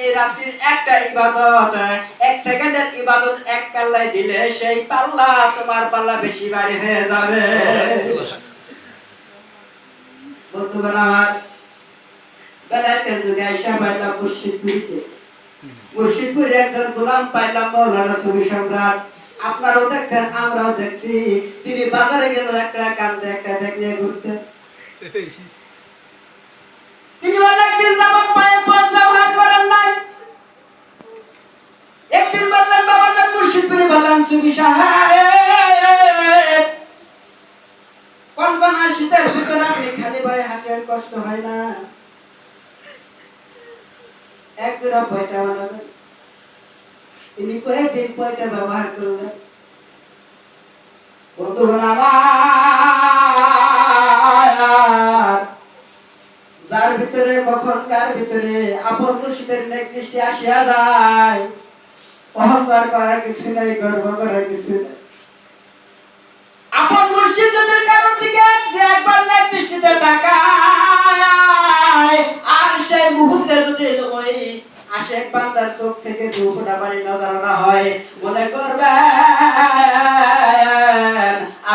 এই রাত্রির একটা ইবাদত, এক সেকেন্ডের ইবাদত এক পাল্লায় দিলে সেই পাল্লা তোমার পাল্লা বেশি ভারী হয়ে যাবে। বন্ধুগণ আমার, বেলায়েতের যুগে আয়েশা পাইলাম মুর্শিদপুরে একজন গোলাম পাইলাম মৌলানা সুফি সম্রাট। আপনারাও দেখছেন, আমরাও দেখছি। তিনি বাজারে গেল একটা কান্দে একটা ব্যাগ নিয়ে ঘুরতে। তিনি অনেকদিন যাবত পায়ে পথ ব্যবহার করেন নাই। একদিন বললেন বাবাজান মুর্শিদপুরে, বললেন সুফি সাহেব, কোন শীতের ভিতরে আপনি খালি পায়ে হাঁটেন, কষ্ট হয় না? এক জোড়া পয়টা বানাবেন। তিনি কয়েকদিন পয়টা ব্যবহার করলেন। বন্ধুগণ আমার, যার ভিতরে কখন কার ভিতরে আপন মুর্শিদের নেক দৃষ্টি আসিয়া যায়, অহংকার করার কিছু নাই, গর্ব করার কিছু নাই। আপন মুর্শিদ যদি কারোর দিকে একবার নেক দৃষ্টিতে তাকায়, আর সেই মুহূর্তে যদি ওই আশেক বান্দার চোখ থেকে দু ফোঁটা পানি নজর না হয়, মনে করবেন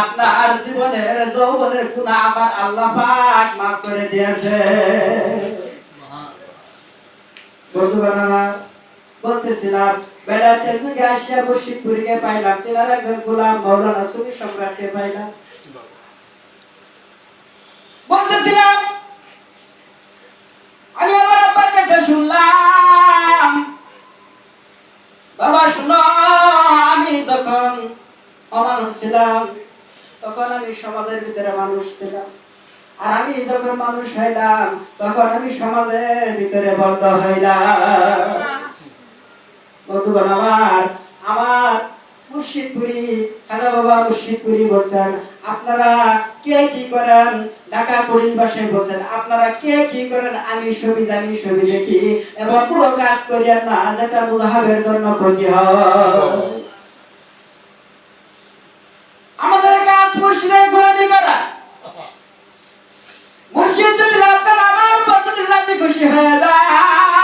আপনার জীবনের যৌবনের গুনাহ আমার আল্লাহ পাক মাফ করে দিয়েছে। বন্ধুগণ আমার, বলতেছিলাম বেলায়েতের যুগে আসিয়া মুর্শিদপুরকে পাইলাম, তিনার একজন গোলাম মৌলানা সুফি সম্রাটকে পাইলাম। বলতেছিলাম আমি আমার আব্বার কাছে শুনলাম, বাবা শুনো, আমি যখন অমানুষ ছিলাম তখন আমি সমাজের ভিতরে মানুষ ছিলাম, আর আমি যখন মানুষ হইলাম তখন আমি সমাজের ভিতরে বন্ধ হইলাম। বন্ধুগণ আমার, আমার মুর্শিদপুরি খাজা বাবা মুর্শিদপুরি বলছেন, আপনারা কে কি করেন? ঢাকা পরিবাসে বলছেন, আপনারা কে কি করেন আমি সবই জানি, সবই দেখি, এবং পুরো কাজ করিয়েন না যেটা মুজাহাবের জন্য ক্ষতি হয়। আমাদের কাজ মুর্শিদের গোলামি করা। মুর্শিদ যদি আপনারা আমার পদ্ধতি রাতে খুশি হয়ে যায়,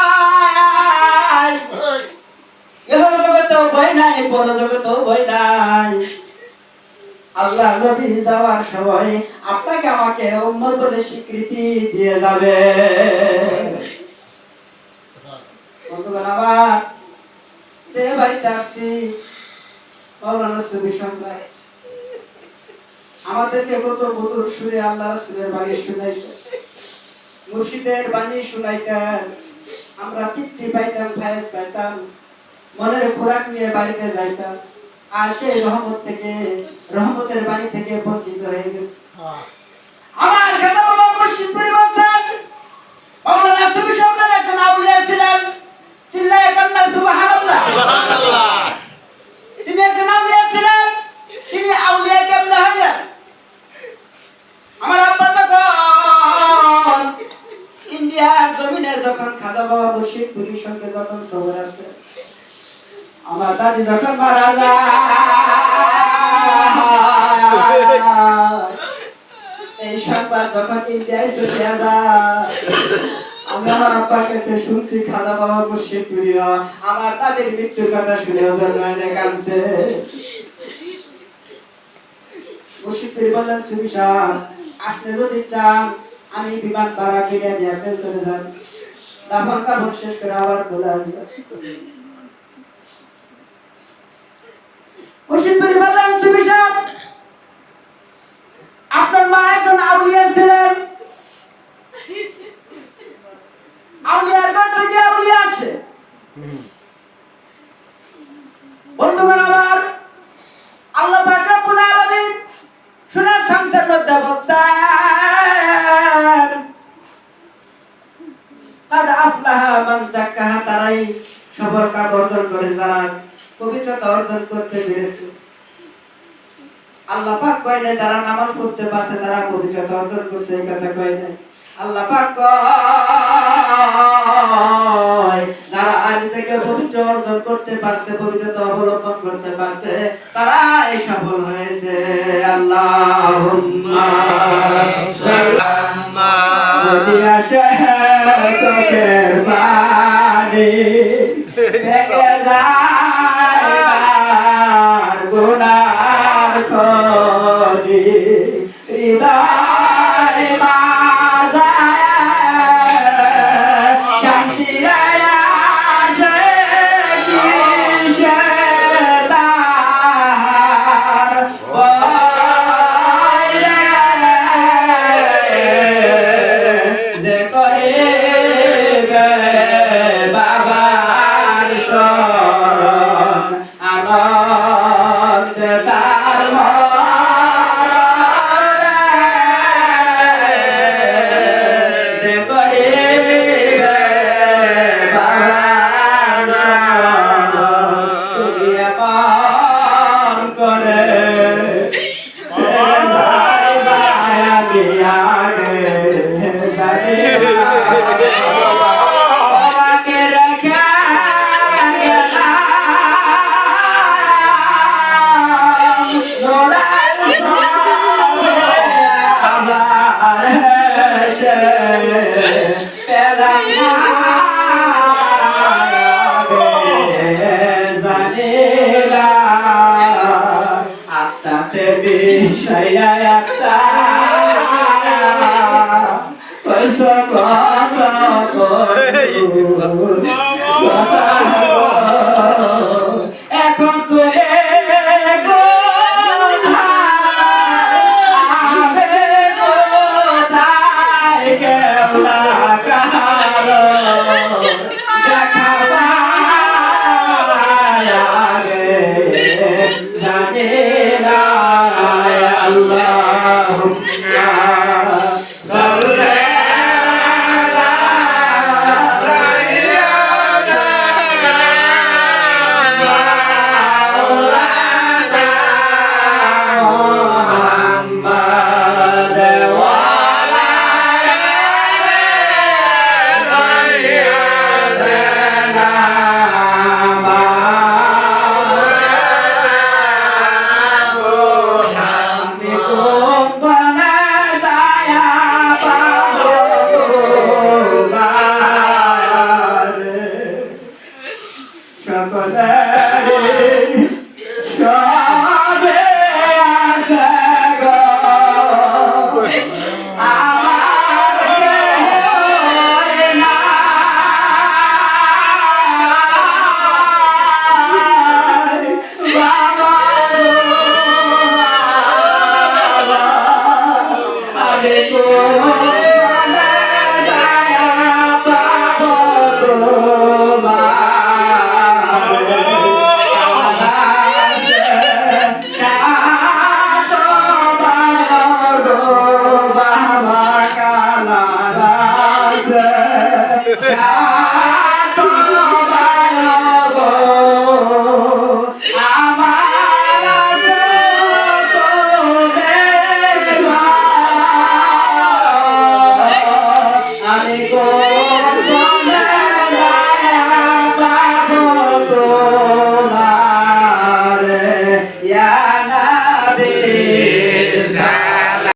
এর জগতেও ভয় নাই, বড় জগতেও ভয় নাই। আল্লাহ নবী যাওয়ার সময় আপনাকে আমাকে উম্মত বলে স্বীকৃতি দিয়ে যাবে। বন্ধুগণ আমার, যে বাড়িতে আসছি মৌলানা সুফি সম্রাট আমাদেরকে কত মধুর সুরে আল্লাহ রাসূলের বাণী শুনাইতেন, মুর্শিদের বাণী শুনাইতেন। আমরা তৃপ্তি পাইতাম, ফায়েজ পাইতাম, মনের খোরাক নিয়ে বাড়িতে যাইতাম, আর সেই রহমত থেকে, রহমতের বাণী থেকে বঞ্চিত হয়ে গেছে। আমার খাজা বাবা মুর্শিদপুরি বলছেন, মৌলানা সুফি সম্রাট একজন আউলিয়া ছিলেন। চিল্লায়ে কান্না সুবহানাল্লাহ, সুবহানাল্লাহ। তিনি একজন আউলিয়া ছিলেন। তিনি আউলিয়া কেমনে হইলেন? আমার আব্বা যখন ইন্ডিয়ার জমিনে যখন খাজা বাবা মুর্শিদপুরির সঙ্গে যখন সবর আছে, আমার দাদি যখন মারা যায়, এই সংবাদ যখন ইন্ডিয়ায় চলে যায়, আমি আমার আব্বার কাছে শুনছি খাজা বাবা মুর্শিদপুরি আমার দাদির মৃত্যুর কথা শুনে ওদের নয়নে কাঁদছে। মুর্শিদপুরি বললেন, সুফি সাহেব আপনি যদি চান আমি বিমান ভাড়া কিনে দিয়ে আপনি চলে যান, দাফন কাফন শেষ করে আবার চলে আসবেন। মুর্শিদপুরি বললেন, সুফি সাহেব আপনার মা একজন আউলিয়া ছিলেন, আউলিয়ার মধ্যে যে আউলিয়া আছে। বন্ধুগণ আমার, আল্লাহ পাক রব্বুল আলামিন সূরা শামসের মধ্যে বলছেন, কাদ আফলাহা মান যাক্কাহা, তারাই সফলতা অর্জন করে যারা পবিত্রতা অর্জন করতে পেরেছে। আল্লাহ পাক কয় না যারা নামাজ পড়তে পারছে তারা পবিত্রতা অর্জন করছে, এই কথা কয় না। আল্লাহ পাক কয় যারা আজ থেকে পবিত্র অর্জন করতে পারছে, পবিত্রতা অবলম্বন করতে পারছে, তারা এই সফল হয়েছে। আল্লাহুম্মা সাল্লাল্লাহু আলাইহি ওয়া সাল্লাম। জানি ভেঙে যায় তার গুনার খনি হৃদয় মাঝায় শান্তি আসে কিসে তার বলে যে করিবে বাবার শরণ আনন্দ তার মনে যে করিবে বাবার শরণ তুমি আপন করে সে ভাই ভাই আমি আগে আমাকে রেখে আত্মাতে বিষয়া আত্মা কইস কত এখন তুমি Yeah.